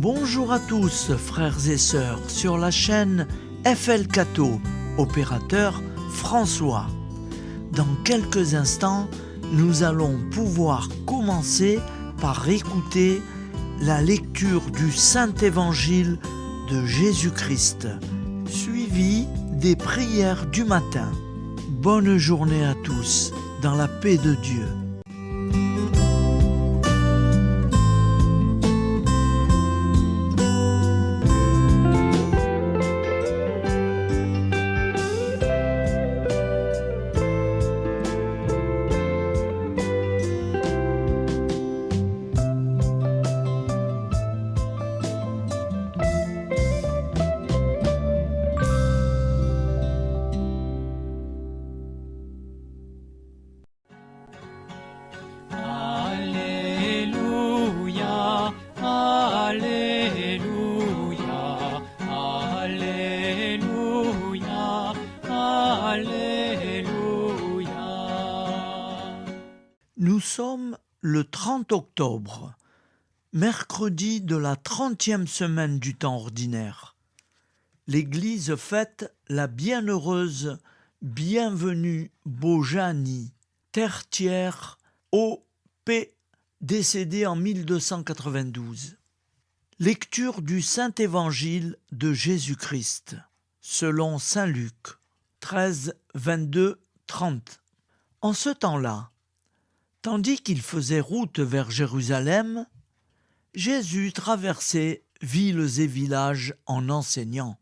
Bonjour à tous, frères et sœurs, sur la chaîne FL Cato, opérateur François. Dans quelques instants, nous allons pouvoir commencer par écouter la lecture du Saint-Évangile de Jésus-Christ, suivi des prières du matin. Bonne journée à tous, dans la paix de Dieu. Nous sommes le 30 octobre, mercredi de la 30e semaine du temps ordinaire. L'Église fête la bienheureuse Bienvenue Bojani, tertiaire O.P., décédée en 1292. Lecture du Saint-Évangile de Jésus-Christ, selon saint Luc, 13, 22, 30. En ce temps-là, tandis qu'il faisait route vers Jérusalem, Jésus traversait villes et villages en enseignant.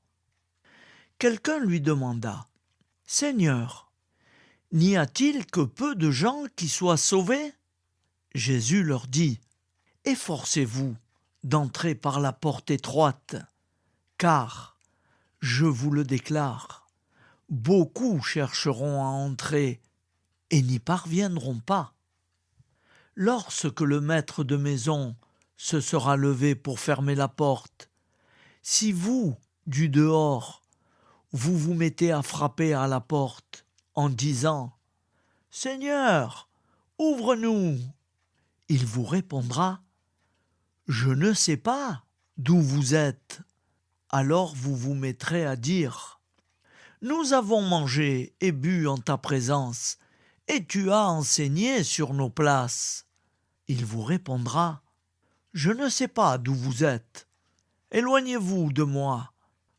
Quelqu'un lui demanda : « Seigneur, n'y a-t-il que peu de gens qui soient sauvés ?» Jésus leur dit : « Efforcez-vous d'entrer par la porte étroite, car, je vous le déclare, beaucoup chercheront à entrer et n'y parviendront pas. Lorsque le maître de maison se sera levé pour fermer la porte, si vous, du dehors, vous vous mettez à frapper à la porte en disant « Seigneur, ouvre-nous !» il vous répondra « Je ne sais pas d'où vous êtes. » Alors vous vous mettrez à dire « Nous avons mangé et bu en ta présence, et tu as enseigné sur nos places. » Il vous répondra « Je ne sais pas d'où vous êtes. Éloignez-vous de moi.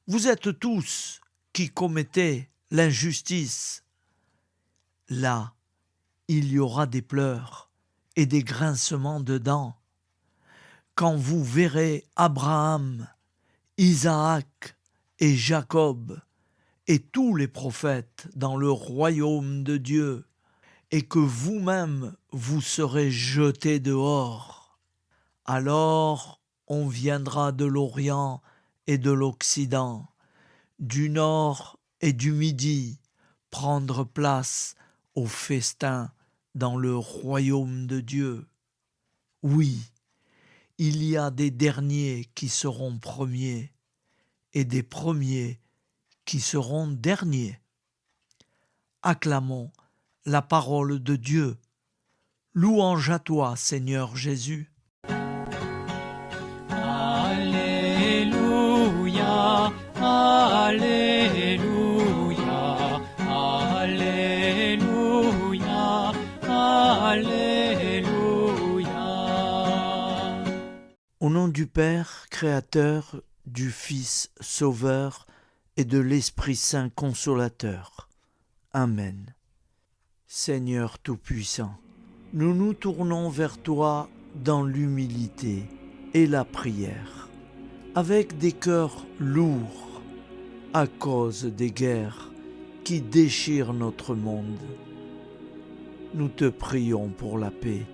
Vous êtes tous qui commettez l'injustice. » Là, il y aura des pleurs et des grincements de dents. Quand vous verrez Abraham, Isaac et Jacob et tous les prophètes dans le royaume de Dieu, et que vous-même vous serez jetés dehors, alors on viendra de l'Orient et de l'Occident, du Nord et du Midi, prendre place au festin dans le royaume de Dieu. Oui, il y a des derniers qui seront premiers, et des premiers qui seront derniers. Acclamons la parole de Dieu. Louange à toi, Seigneur Jésus. Alléluia, Alléluia, Alléluia, Alléluia. Au nom du Père, Créateur, du Fils, Sauveur et de l'Esprit Saint Consolateur. Amen. Seigneur Tout-Puissant, nous nous tournons vers toi dans l'humilité et la prière, avec des cœurs lourds à cause des guerres qui déchirent notre monde. Nous te prions pour la paix,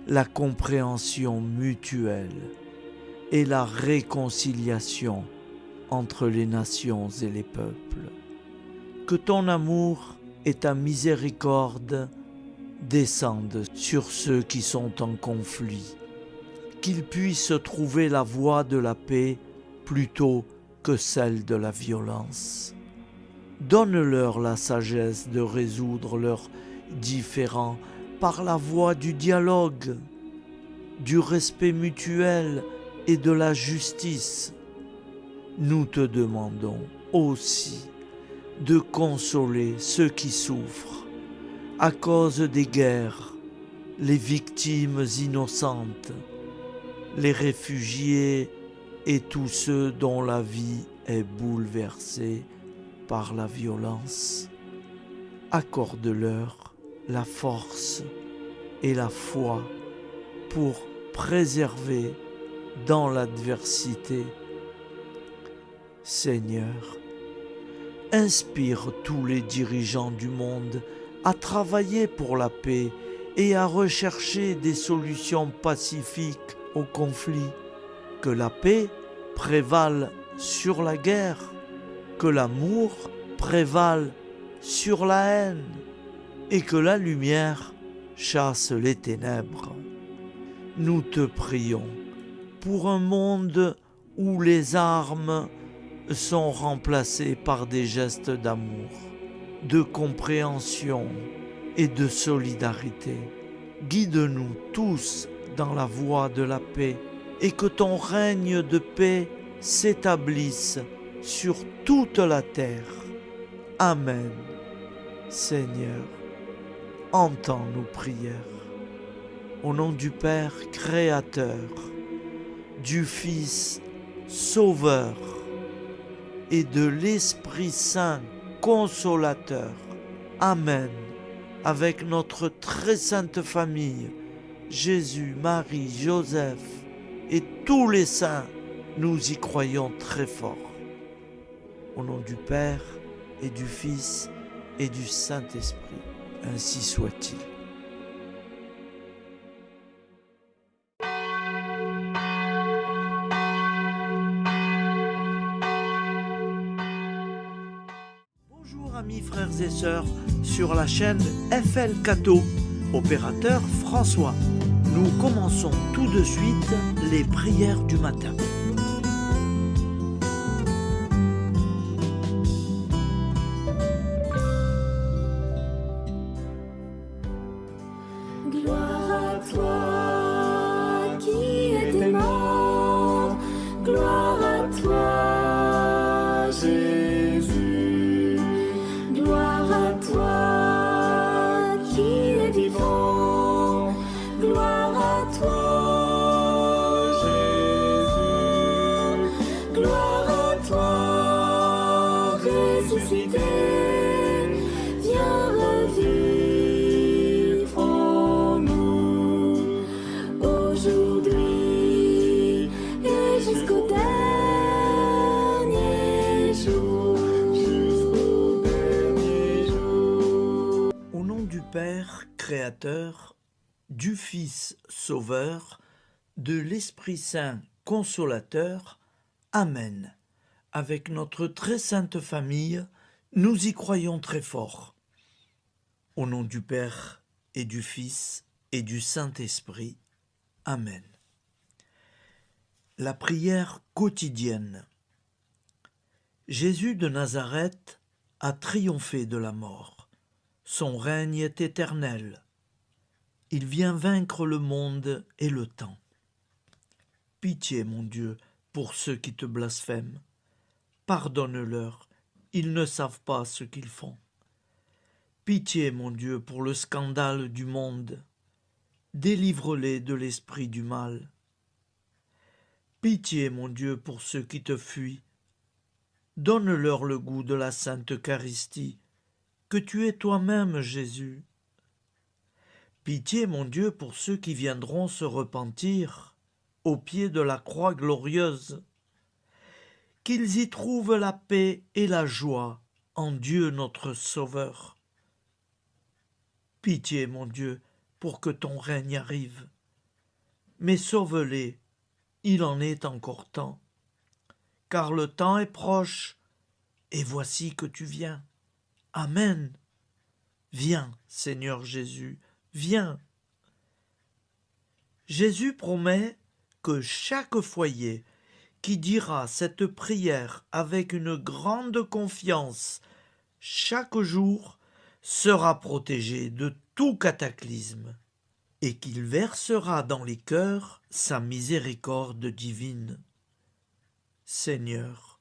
la compréhension mutuelle et la réconciliation entre les nations et les peuples. Que ton amour et ta miséricorde descendent sur ceux qui sont en conflit, qu'ils puissent trouver la voie de la paix plutôt que celle de la violence. Donne-leur la sagesse de résoudre leurs différends par la voie du dialogue, du respect mutuel et de la justice, nous te demandons aussi de consoler ceux qui souffrent à cause des guerres, les victimes innocentes, les réfugiés et tous ceux dont la vie est bouleversée par la violence. Accorde-leur la force et la foi pour préserver dans l'adversité. Seigneur, inspire tous les dirigeants du monde à travailler pour la paix et à rechercher des solutions pacifiques aux conflits. Que la paix prévale sur la guerre, que l'amour prévale sur la haine et que la lumière chasse les ténèbres. Nous te prions pour un monde où les armes sont remplacées par des gestes d'amour, de compréhension et de solidarité. Guide-nous tous dans la voie de la paix et que ton règne de paix s'établisse sur toute la terre. Amen. Seigneur, entends nos prières. Au nom du Père Créateur, du Fils Sauveur et de l'Esprit Saint Consolateur. Amen. Avec notre très sainte famille, Jésus, Marie, Joseph et tous les saints, nous y croyons très fort. Au nom du Père et du Fils et du Saint-Esprit, ainsi soit-il. Bonjour amis frères et sœurs sur la chaîne FL Cato, opérateur François. Nous commençons tout de suite les prières du matin. Gloire à toi qui étais mort, gloire à toi Jésus, gloire à toi qui es vivant, gloire à toi Jésus, gloire à toi ressuscité, viens revivre en nous aujourd'hui et jusqu'au dernier jour, jusqu'au dernier jour. Au nom du Père Créateur, du Fils Sauveur, de l'Esprit Saint Consolateur. Amen. Avec notre très sainte famille, nous y croyons très fort. Au nom du Père et du Fils et du Saint-Esprit. Amen. La prière quotidienne. Jésus de Nazareth a triomphé de la mort. Son règne est éternel. Il vient vaincre le monde et le temps. Pitié, mon Dieu, pour ceux qui te blasphèment. Pardonne-leur, ils ne savent pas ce qu'ils font. Pitié, mon Dieu, pour le scandale du monde. Délivre-les de l'esprit du mal. Pitié, mon Dieu, pour ceux qui te fuient. Donne-leur le goût de la Sainte Eucharistie, que tu es toi-même, Jésus. Pitié, mon Dieu, pour ceux qui viendront se repentir au pied de la croix glorieuse, qu'ils y trouvent la paix et la joie en Dieu notre Sauveur. Pitié, mon Dieu, pour que ton règne arrive. Mais sauve-les, il en est encore temps, car le temps est proche, et voici que tu viens. Amen. Viens, Seigneur Jésus, viens. Jésus promet que chaque foyer qui dira cette prière avec une grande confiance chaque jour sera protégé de tout cataclysme. et qu'il versera dans les cœurs sa miséricorde divine. Seigneur,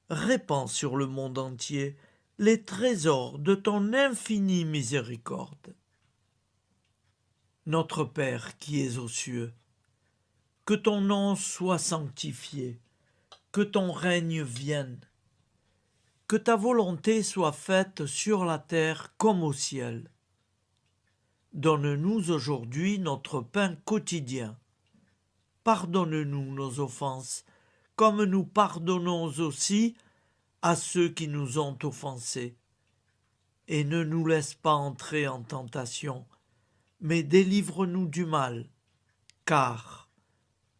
répands sur le monde entier les trésors de ton infinie miséricorde. Notre Père qui es aux cieux, que ton nom soit sanctifié, que ton règne vienne, que ta volonté soit faite sur la terre comme au ciel. Donne-nous aujourd'hui notre pain quotidien. Pardonne-nous nos offenses, comme nous pardonnons aussi à ceux qui nous ont offensés. Et ne nous laisse pas entrer en tentation, mais délivre-nous du mal, car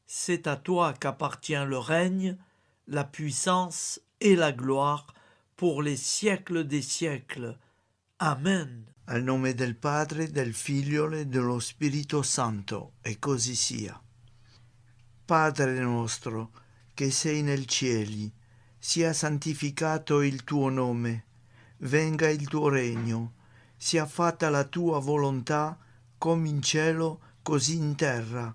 c'est à toi qu'appartient le règne, la puissance et la gloire pour les siècles des siècles. Amen. Al nome del Padre, del Figlio e dello Spirito Santo, e così sia. Padre nostro, che sei nel cieli, sia santificato il tuo nome, venga il tuo regno, sia fatta la tua volontà, come in cielo, così in terra.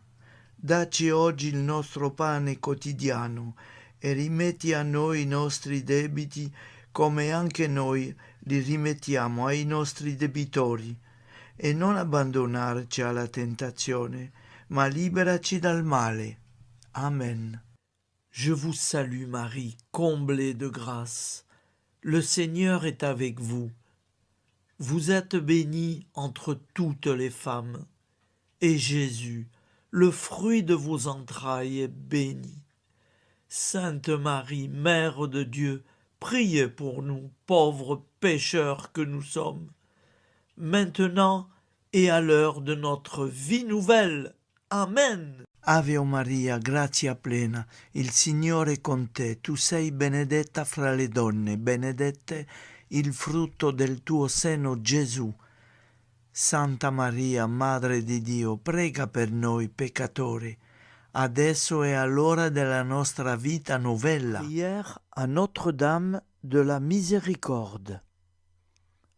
Dacci oggi il nostro pane quotidiano e rimetti a noi i nostri debiti, come anche noi li rimettiamo ai nostri debitori, e non abbandonarci alla tentazione, ma liberaci dal male. Amen. Je vous salue Marie, comblée de grâce. Le Seigneur est avec vous. Vous êtes bénie entre toutes les femmes, et Jésus, le fruit de vos entrailles, est béni. Sainte Marie, Mère de Dieu, priez pour nous, pauvres pécheurs que nous sommes, maintenant et à l'heure de notre vie nouvelle. Amen. Ave Maria, grazia plena, il Signore è con te, tu sei benedetta fra le donne, benedetto il frutto del tuo seno, Gesù. Santa Maria, Madre di Dio, prega per noi peccatori, adesso e all'ora della nostra vita novella. Prière à Notre-Dame de la Miséricorde.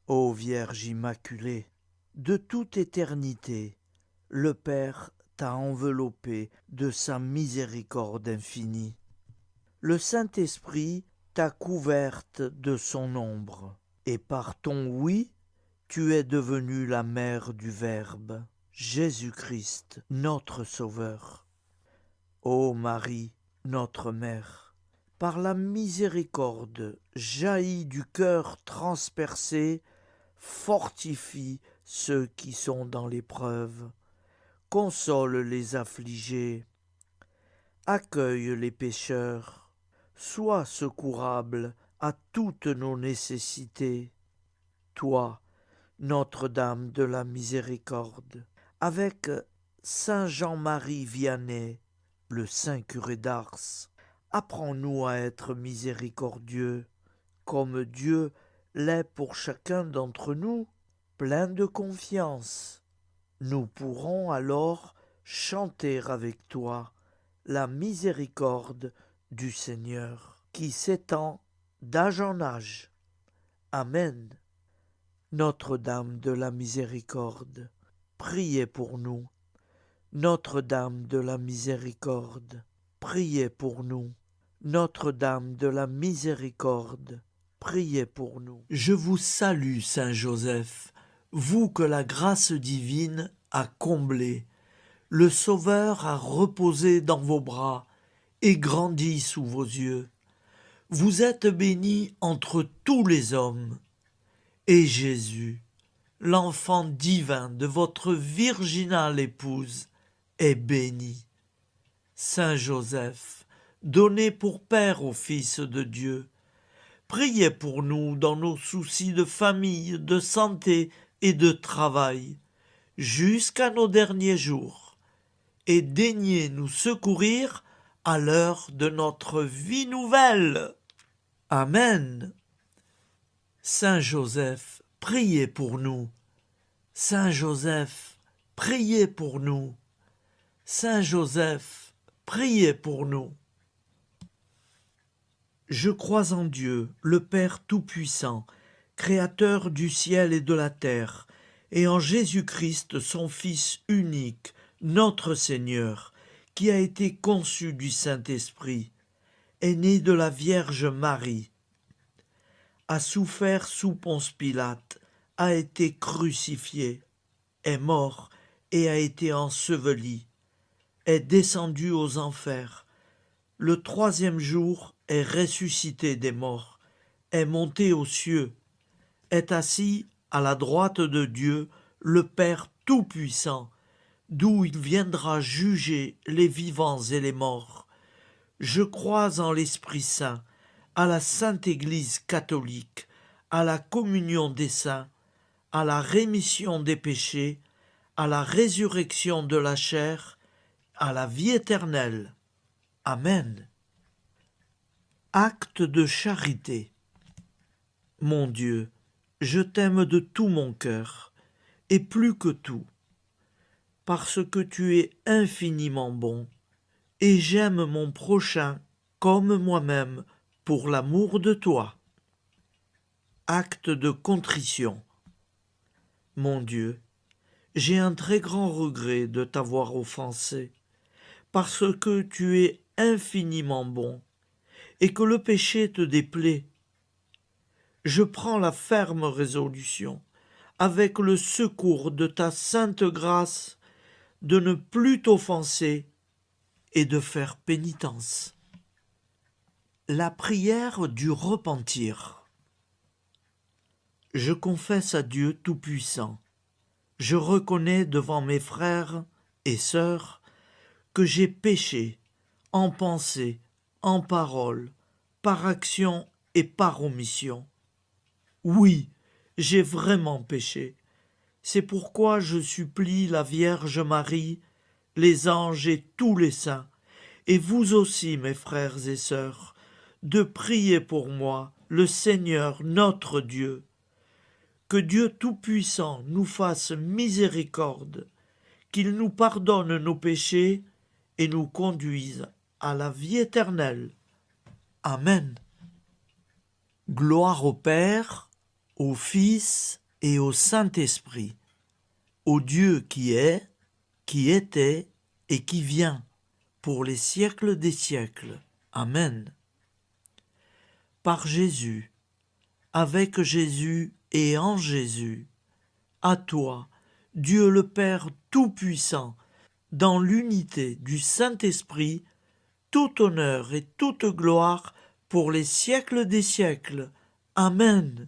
Ô Vierge Immaculée, De toute éternité, le Père t'a enveloppé de sa miséricorde infinie. Le Saint-Esprit t'a couverte de son ombre, et par ton oui, tu es devenue la mère du Verbe, Jésus-Christ, notre Sauveur. Ô Marie, notre Mère, par la miséricorde jaillie du cœur transpercé, fortifie ceux qui sont dans l'épreuve, console les affligés, accueille les pécheurs, sois secourable à toutes nos nécessités. Toi, Notre-Dame de la Miséricorde, avec Saint Jean-Marie Vianney, le saint curé d'Ars, apprends-nous à être miséricordieux, comme Dieu l'est pour chacun d'entre nous, plein de confiance. Nous pourrons alors chanter avec toi la miséricorde du Seigneur, qui s'étend d'âge en âge. Amen. Notre-Dame de la Miséricorde, priez pour nous. Notre-Dame de la Miséricorde, priez pour nous. Notre-Dame de la Miséricorde, priez pour nous. Je vous salue, Saint Joseph, vous que la grâce divine a comblé. Le Sauveur a reposé dans vos bras et grandi sous vos yeux. Vous êtes béni entre tous les hommes. Et Jésus, l'enfant divin de votre virginale épouse, est béni. Saint Joseph, donné pour Père au Fils de Dieu, priez pour nous dans nos soucis de famille, de santé et de travail, jusqu'à nos derniers jours, et daignez nous secourir à l'heure de notre vie nouvelle. Amen. Saint Joseph, priez pour nous. Saint Joseph, priez pour nous. Saint Joseph, priez pour nous. Je crois en Dieu, le Père Tout-Puissant, Créateur du ciel et de la terre, et en Jésus-Christ, son Fils unique, notre Seigneur, qui a été conçu du Saint-Esprit, est né de la Vierge Marie, a souffert sous Ponce Pilate, a été crucifié, est mort et a été enseveli, est descendu aux enfers, le troisième jour est ressuscité des morts, est monté aux cieux, est assis à la droite de Dieu, le Père Tout-Puissant, d'où il viendra juger les vivants et les morts. Je crois en l'Esprit Saint, à la Sainte Église catholique, à la communion des saints, à la rémission des péchés, à la résurrection de la chair, à la vie éternelle. Amen. Acte de charité. Mon Dieu, je t'aime de tout mon cœur, et plus que tout, parce que tu es infiniment bon, et j'aime mon prochain comme moi-même pour l'amour de toi. Acte de contrition. Mon Dieu, j'ai un très grand regret de t'avoir offensé, parce que tu es infiniment bon, et que le péché te déplaît. Je prends la ferme résolution, avec le secours de ta sainte grâce, de ne plus t'offenser et de faire pénitence. La prière du repentir. Je confesse à Dieu Tout-Puissant, je reconnais devant mes frères et sœurs que j'ai péché en pensée, en parole, par action et par omission. Oui, j'ai vraiment péché. C'est pourquoi je supplie la Vierge Marie, les anges et tous les saints, et vous aussi, mes frères et sœurs, de prier pour moi, le Seigneur notre Dieu. Que Dieu Tout-Puissant nous fasse miséricorde, qu'il nous pardonne nos péchés et nous conduise à la vie éternelle. Amen. Gloire au Père, au Fils et au Saint-Esprit, au Dieu qui est, qui était et qui vient, pour les siècles des siècles. Amen. Par Jésus, avec Jésus et en Jésus, à toi, Dieu le Père Tout-Puissant, dans l'unité du Saint-Esprit, tout honneur et toute gloire pour les siècles des siècles. Amen.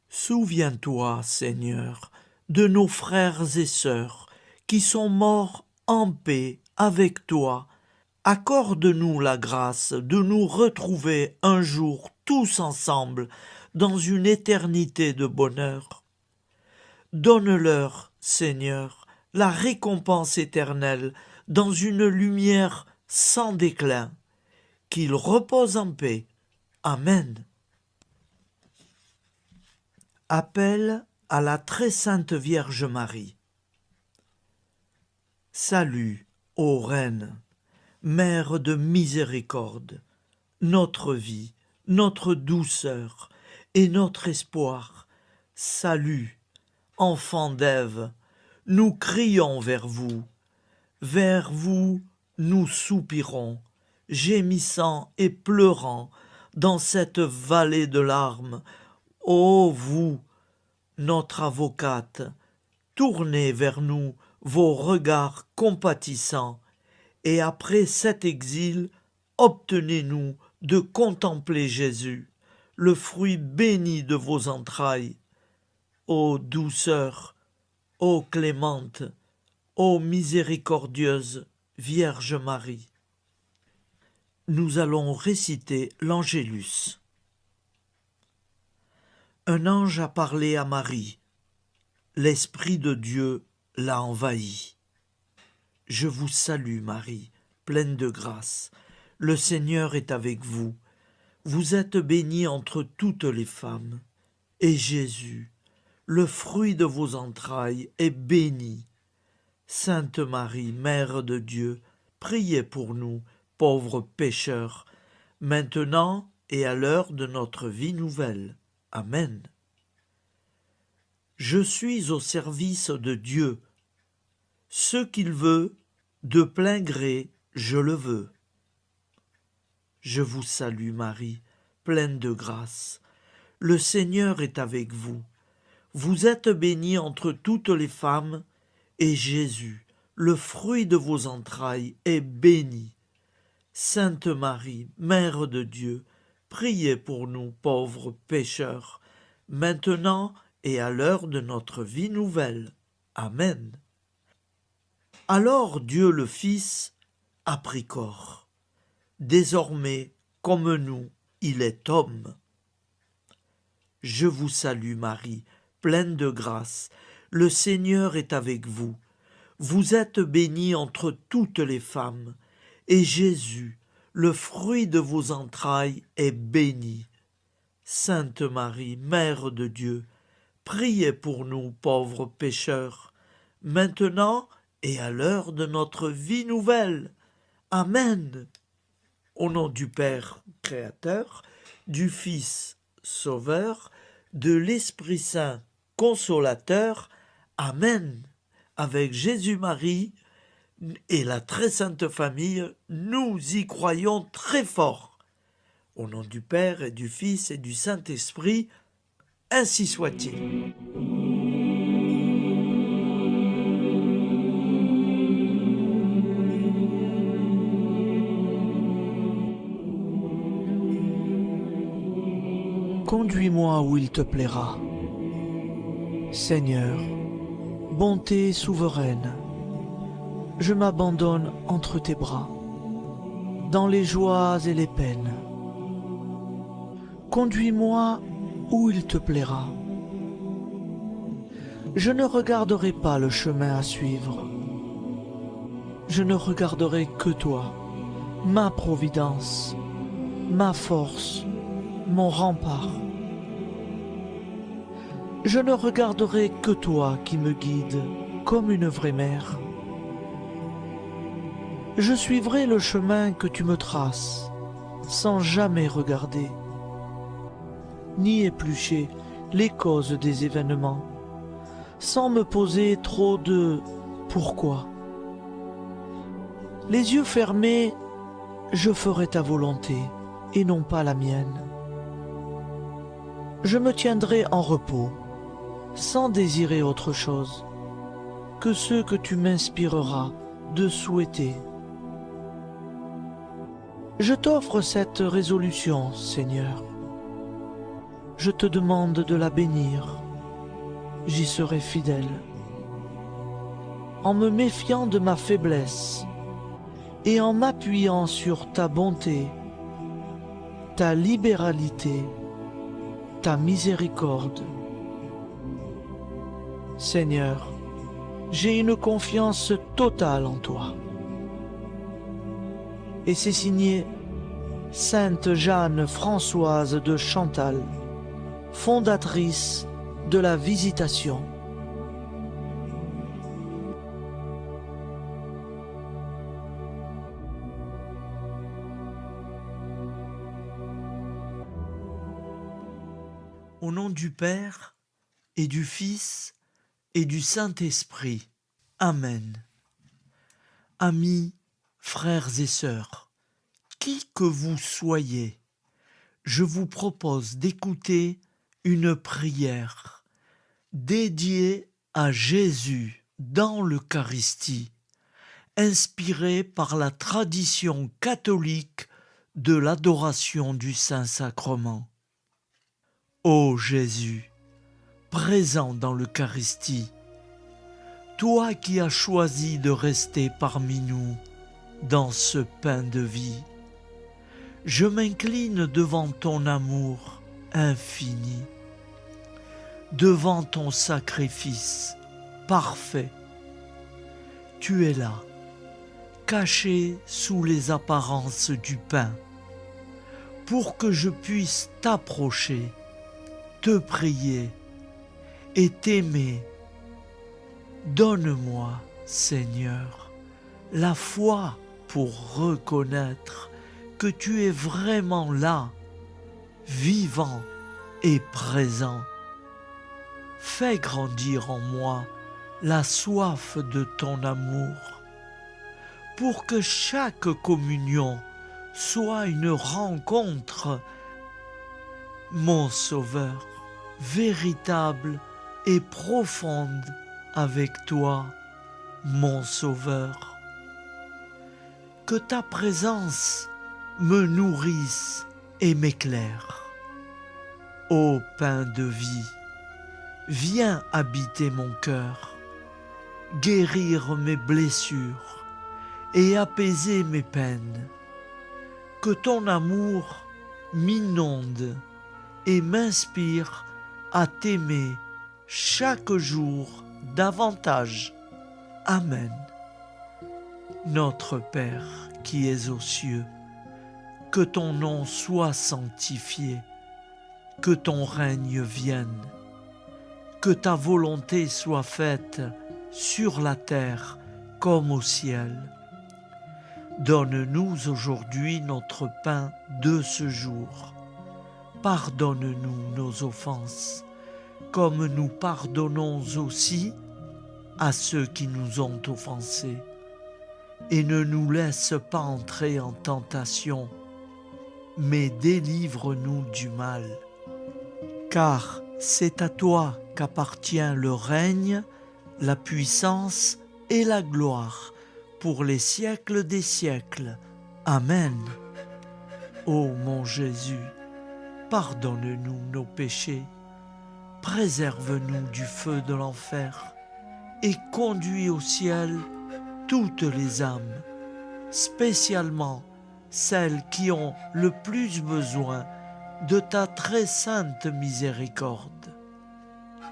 Souviens-toi, Seigneur, de nos frères et sœurs qui sont morts en paix avec toi. Accorde-nous la grâce de nous retrouver un jour tous ensemble dans une éternité de bonheur. Donne-leur, Seigneur, la récompense éternelle dans une lumière sans déclin. Qu'ils reposent en paix. Amen. Appel à la très sainte Vierge Marie. Salut, ô Reine, Mère de miséricorde, notre vie, notre douceur et notre espoir. Salut, enfants d'Ève, nous crions vers vous. Vers vous, nous soupirons, gémissant et pleurant dans cette vallée de larmes. Ô vous, notre avocate, tournez vers nous vos regards compatissants, et après cet exil, obtenez-nous de contempler Jésus, le fruit béni de vos entrailles. Ô douceur, ô clémente, ô miséricordieuse Vierge Marie. Nous allons réciter l'Angélus. Un ange a parlé à Marie. L'Esprit de Dieu l'a envahie. Je vous salue, Marie, pleine de grâce. Le Seigneur est avec vous. Vous êtes bénie entre toutes les femmes. Et Jésus, le fruit de vos entrailles, est béni. Sainte Marie, Mère de Dieu, priez pour nous, pauvres pécheurs, maintenant et à l'heure de notre vie nouvelle. Amen. Je suis au service de Dieu. Ce qu'il veut, de plein gré, je le veux. Je vous salue Marie, pleine de grâce. Le Seigneur est avec vous. Vous êtes bénie entre toutes les femmes, et Jésus, le fruit de vos entrailles, est béni. Sainte Marie, Mère de Dieu, priez pour nous pauvres pécheurs, maintenant et à l'heure de notre vie nouvelle. Amen. Alors Dieu le Fils a pris corps. Désormais, comme nous, il est homme. Je vous salue Marie, pleine de grâce. Le Seigneur est avec vous. Vous êtes bénie entre toutes les femmes, et Jésus, le fruit de vos entrailles, est béni. Sainte Marie, Mère de Dieu, priez pour nous pauvres pécheurs, maintenant et à l'heure de notre vie nouvelle. Amen. Au nom du Père Créateur, du Fils Sauveur, de l'Esprit Saint Consolateur. Amen. Avec Jésus-Marie et la très sainte famille, nous y croyons très fort. Au nom du Père et du Fils et du Saint-Esprit, ainsi soit-il. Conduis-moi où il te plaira. Seigneur, bonté souveraine, je m'abandonne entre tes bras, dans les joies et les peines. Conduis-moi où il te plaira. Je ne regarderai pas le chemin à suivre. Je ne regarderai que toi, ma providence, ma force, mon rempart. Je ne regarderai que toi qui me guides comme une vraie mère. Je suivrai le chemin que tu me traces, sans jamais regarder, ni éplucher les causes des événements, sans me poser trop de « pourquoi ». Les yeux fermés, je ferai ta volonté et non pas la mienne. Je me tiendrai en repos, sans désirer autre chose que ce que tu m'inspireras de souhaiter. Je t'offre cette résolution, Seigneur. Je te demande de la bénir. J'y serai fidèle. En me méfiant de ma faiblesse et en m'appuyant sur ta bonté, ta libéralité, ta miséricorde. Seigneur, j'ai une confiance totale en toi. Et c'est signé Sainte Jeanne Françoise de Chantal, fondatrice de la Visitation. Au nom du Père et du Fils et du Saint-Esprit. Amen. Amis, frères et sœurs, qui que vous soyez, je vous propose d'écouter une prière dédiée à Jésus dans l'Eucharistie, inspirée par la tradition catholique de l'adoration du Saint-Sacrement. Ô Jésus, présent dans l'Eucharistie, toi qui as choisi de rester parmi nous dans ce pain de vie, je m'incline devant ton amour infini, devant ton sacrifice parfait. Tu es là, caché sous les apparences du pain, pour que je puisse t'approcher, te prier et t'aimer. Donne-moi, Seigneur, la foi pour reconnaître que tu es vraiment là, vivant et présent. fais grandir en moi la soif de ton amour, pour que chaque communion soit une rencontre, mon Sauveur, véritable et profonde avec toi, mon Sauveur. Que ta présence me nourrisse et m'éclaire. Ô pain de vie, viens habiter mon cœur, guérir mes blessures et apaiser mes peines. Que ton amour m'inonde et m'inspire à t'aimer chaque jour davantage. Amen. Notre Père qui es aux cieux, que ton nom soit sanctifié, que ton règne vienne, que ta volonté soit faite sur la terre comme au ciel. Donne-nous aujourd'hui notre pain de ce jour. Pardonne-nous nos offenses, comme nous pardonnons aussi à ceux qui nous ont offensés. Et ne nous laisse pas entrer en tentation, mais délivre-nous du mal. Car c'est à toi qu'appartient le règne, la puissance et la gloire pour les siècles des siècles. Amen. Ô mon Jésus, pardonne-nous nos péchés, préserve-nous du feu de l'enfer et conduis au ciel toutes les âmes, spécialement celles qui ont le plus besoin de ta très sainte miséricorde.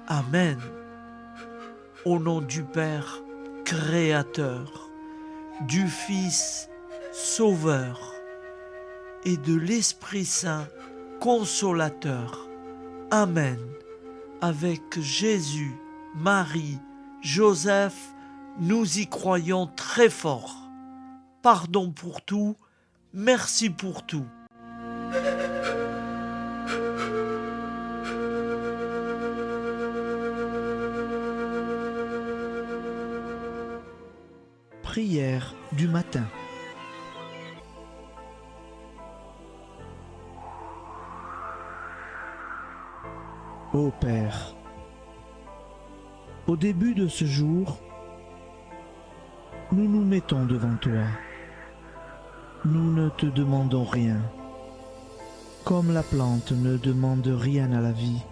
Amen. Au nom du Père Créateur, du Fils Sauveur et de l'Esprit Saint Consolateur. Amen. Avec Jésus, Marie, Joseph, nous y croyons très fort. Pardon pour tout, merci pour tout. Prière du matin. Ô Père, au début de ce jour, nous nous mettons devant toi. Nous ne te demandons rien, comme la plante ne demande rien à la vie.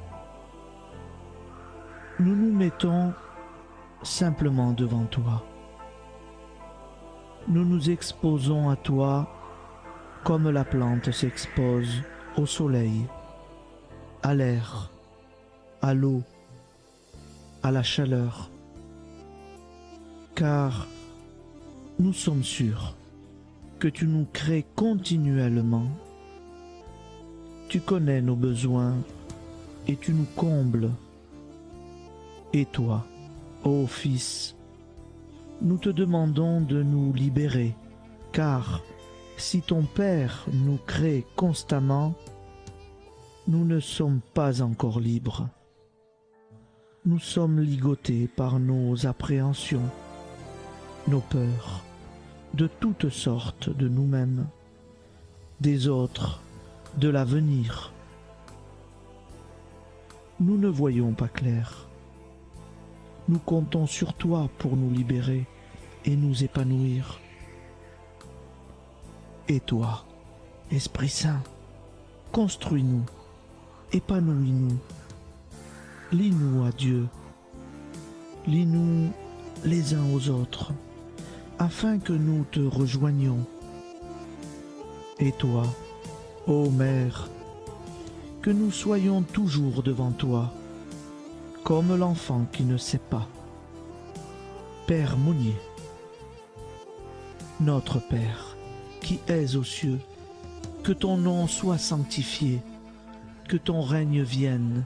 Nous nous mettons simplement devant toi. Nous nous exposons à toi comme la plante s'expose au soleil, à l'air, à l'eau, à la chaleur, car nous sommes sûrs que tu nous crées continuellement. Tu connais nos besoins et tu nous combles. Et toi, ô Fils, nous te demandons de nous libérer, car si ton Père nous crée constamment, nous ne sommes pas encore libres. Nous sommes ligotés par nos appréhensions, nos peurs, de toutes sortes de nous-mêmes, des autres, de l'avenir. Nous ne voyons pas clair. Nous comptons sur toi pour nous libérer et nous épanouir. Et toi, Esprit Saint, construis-nous, épanouis-nous, lie-nous à Dieu, lie-nous les uns aux autres, afin que nous te rejoignions. Et toi, ô Mère, que nous soyons toujours devant toi, comme l'enfant qui ne sait pas. Père Monnier, notre Père, qui es aux cieux, que ton nom soit sanctifié, que ton règne vienne,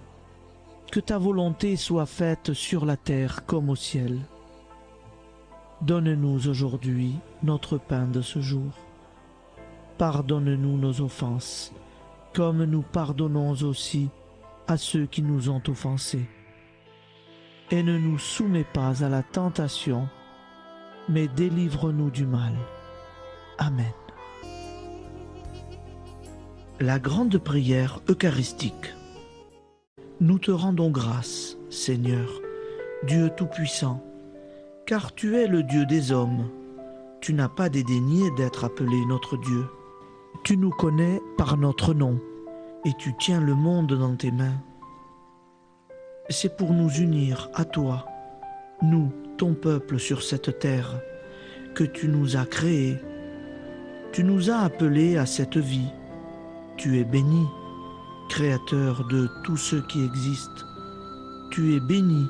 que ta volonté soit faite sur la terre comme au ciel. Donne-nous aujourd'hui notre pain de ce jour. Pardonne-nous nos offenses, comme nous pardonnons aussi à ceux qui nous ont offensés. et ne nous soumets pas à la tentation, mais délivre-nous du mal. Amen. La grande prière eucharistique. Nous te rendons grâce, Seigneur, Dieu Tout-Puissant, car tu es le Dieu des hommes. Tu n'as pas dédaigné d'être appelé notre Dieu. Tu nous connais par notre nom, et tu tiens le monde dans tes mains. C'est pour nous unir à toi, nous, ton peuple sur cette terre, que tu nous as créés. Tu nous as appelés à cette vie. Tu es béni, Créateur de tout ce qui existe. Tu es béni,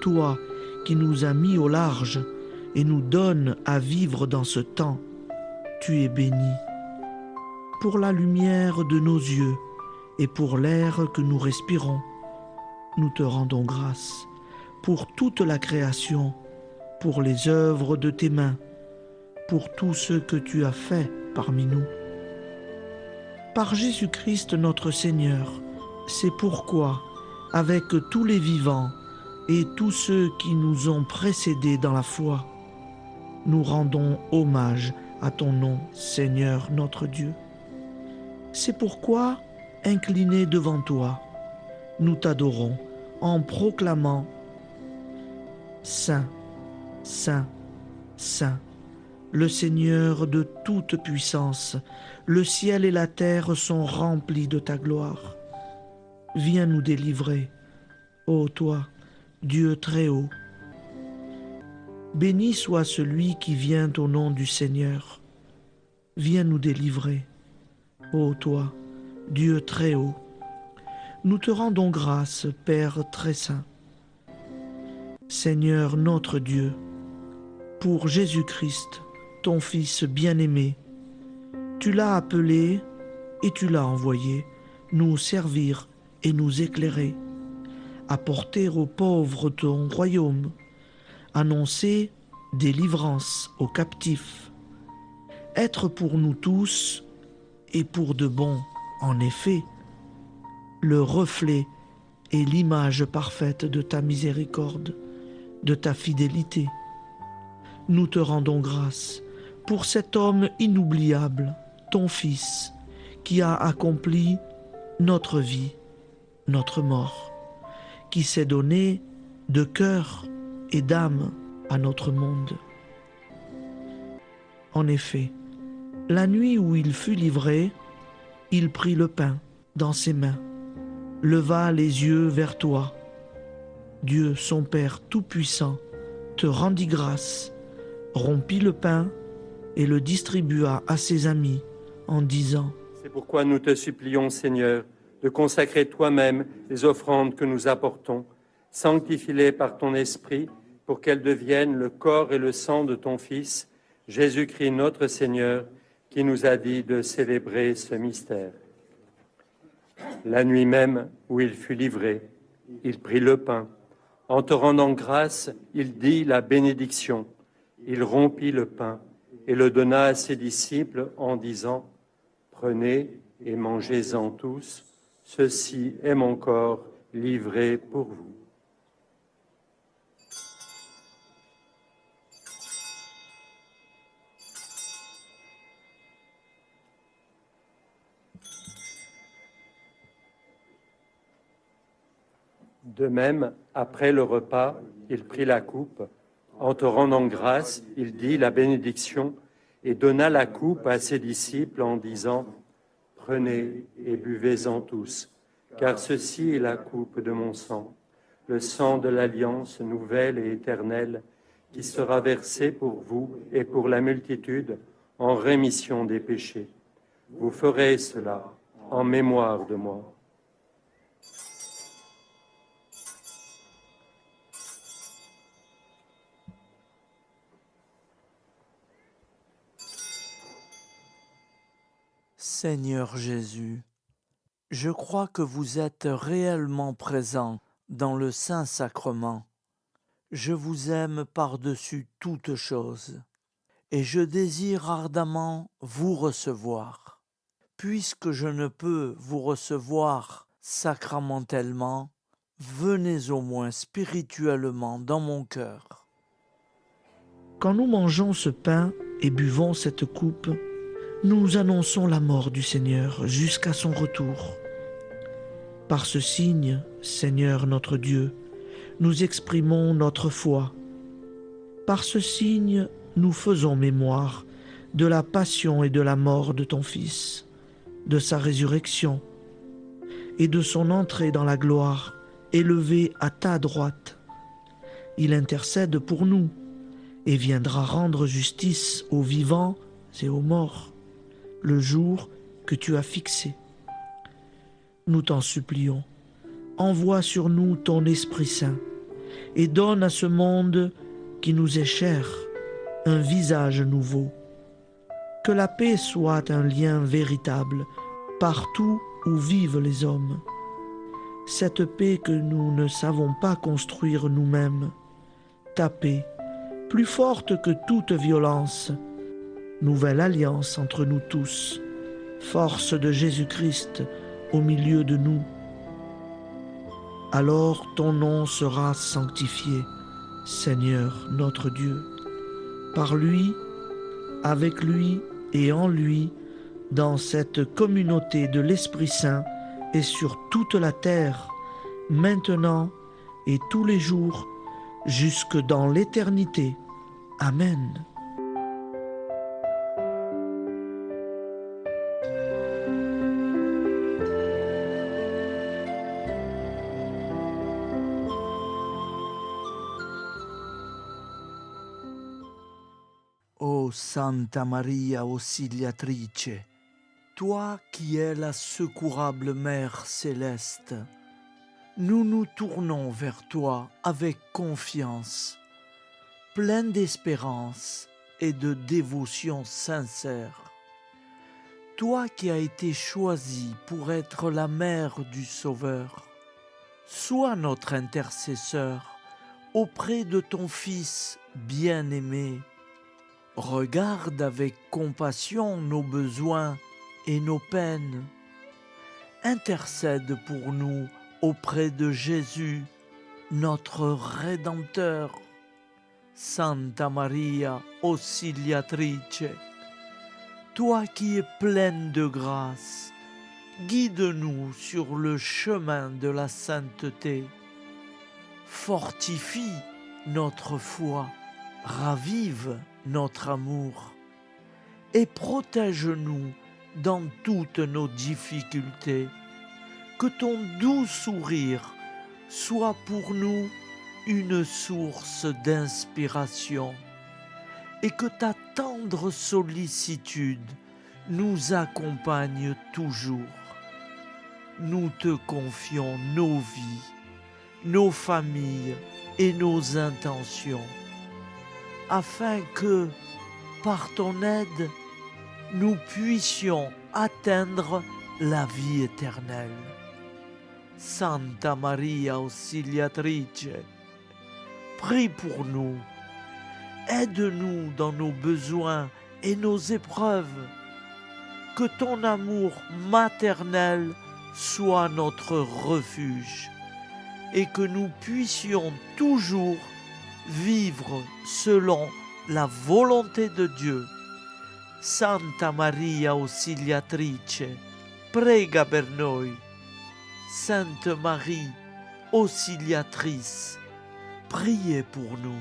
toi qui nous as mis au large et nous donnes à vivre dans ce temps. Tu es béni. Pour la lumière de nos yeux et pour l'air que nous respirons, nous te rendons grâce. Pour toute la création, pour les œuvres de tes mains, pour tout ce que tu as fait parmi nous. Par Jésus-Christ notre Seigneur, c'est pourquoi, avec tous les vivants et tous ceux qui nous ont précédés dans la foi, nous rendons hommage à ton nom, Seigneur notre Dieu. C'est pourquoi, inclinés devant toi, nous t'adorons en proclamant « Saint, Saint, Saint ». Le Seigneur de toute puissance, le ciel et la terre sont remplis de ta gloire. Viens nous délivrer, ô toi, Dieu très haut. Béni soit celui qui vient au nom du Seigneur. Viens nous délivrer, ô toi, Dieu très haut. Nous te rendons grâce, Père très saint. Seigneur notre Dieu, pour Jésus-Christ, ton Fils bien-aimé, tu l'as appelé et tu l'as envoyé nous servir et nous éclairer, apporter aux pauvres ton royaume, annoncer délivrance aux captifs, être pour nous tous et pour de bon, en effet, le reflet et l'image parfaite de ta miséricorde, de ta fidélité. Nous te rendons grâce pour cet homme inoubliable, ton Fils, qui a accompli notre vie, notre mort, qui s'est donné de cœur et d'âme à notre monde. En effet, la nuit où il fut livré, il prit le pain dans ses mains, leva les yeux vers toi. Dieu, son Père Tout-Puissant, te rendit grâce, rompit le pain et le distribua à ses amis en disant « C'est pourquoi nous te supplions, Seigneur, de consacrer toi-même les offrandes que nous apportons. Sanctifie-les par ton Esprit pour qu'elles deviennent le corps et le sang de ton Fils, Jésus-Christ notre Seigneur, qui nous a dit de célébrer ce mystère. La nuit même où il fut livré, il prit le pain. En te rendant grâce, il dit la bénédiction. Il rompit le pain et le donna à ses disciples en disant « Prenez et mangez-en tous, ceci est mon corps livré pour vous. » De même, après le repas, il prit la coupe. En te rendant grâce, il dit la bénédiction et donna la coupe à ses disciples en disant « Prenez et buvez-en tous, car ceci est la coupe de mon sang, le sang de l'alliance nouvelle et éternelle, qui sera versé pour vous et pour la multitude en rémission des péchés. Vous ferez cela en mémoire de moi. » Seigneur Jésus, je crois que vous êtes réellement présent dans le Saint-Sacrement. Je vous aime par-dessus toute chose et je désire ardemment vous recevoir. Puisque je ne peux vous recevoir sacramentellement, venez au moins spirituellement dans mon cœur. Quand nous mangeons ce pain et buvons cette coupe, nous annonçons la mort du Seigneur jusqu'à son retour. Par ce signe, Seigneur notre Dieu, nous exprimons notre foi. Par ce signe, nous faisons mémoire de la passion et de la mort de ton Fils, de sa résurrection et de son entrée dans la gloire, élevé à ta droite. Il intercède pour nous et viendra rendre justice aux vivants et aux morts, le jour que tu as fixé. Nous t'en supplions, envoie sur nous ton Esprit Saint et donne à ce monde qui nous est cher un visage nouveau. Que la paix soit un lien véritable partout où vivent les hommes. Cette paix que nous ne savons pas construire nous-mêmes, ta paix, plus forte que toute violence, nouvelle alliance entre nous tous, force de Jésus-Christ au milieu de nous. Alors ton nom sera sanctifié, Seigneur notre Dieu. Par lui, avec lui et en lui, dans cette communauté de l'Esprit Saint et sur toute la terre, maintenant et tous les jours, jusque dans l'éternité. Amen. Ô Santa Maria Auxiliatrice, toi qui es la secourable Mère céleste, nous nous tournons vers toi avec confiance, plein d'espérance et de dévotion sincère. Toi qui as été choisie pour être la mère du Sauveur, sois notre intercesseur auprès de ton Fils bien-aimé. Regarde avec compassion nos besoins et nos peines. Intercède pour nous auprès de Jésus, notre Rédempteur. Santa Maria Auxiliatrice, toi qui es pleine de grâce, guide-nous sur le chemin de la sainteté. Fortifie notre foi, ravive notre amour et protège-nous dans toutes nos difficultés. Que ton doux sourire soit pour nous une source d'inspiration et que ta tendre sollicitude nous accompagne toujours. Nous te confions nos vies, nos familles et nos intentions, afin que, par ton aide, nous puissions atteindre la vie éternelle. Santa Maria Auxiliatrice, prie pour nous, aide-nous dans nos besoins et nos épreuves, que ton amour maternel soit notre refuge et que nous puissions toujours vivre selon la volonté de Dieu. Santa Maria Auxiliatrice, prega per noi. Sainte Marie, Auxiliatrice, priez pour nous.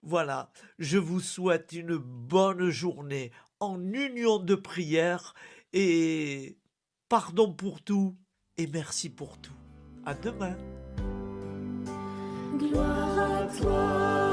Voilà, je vous souhaite une bonne journée en union de prière et pardon pour tout et merci pour tout. À demain. Gloire à toi.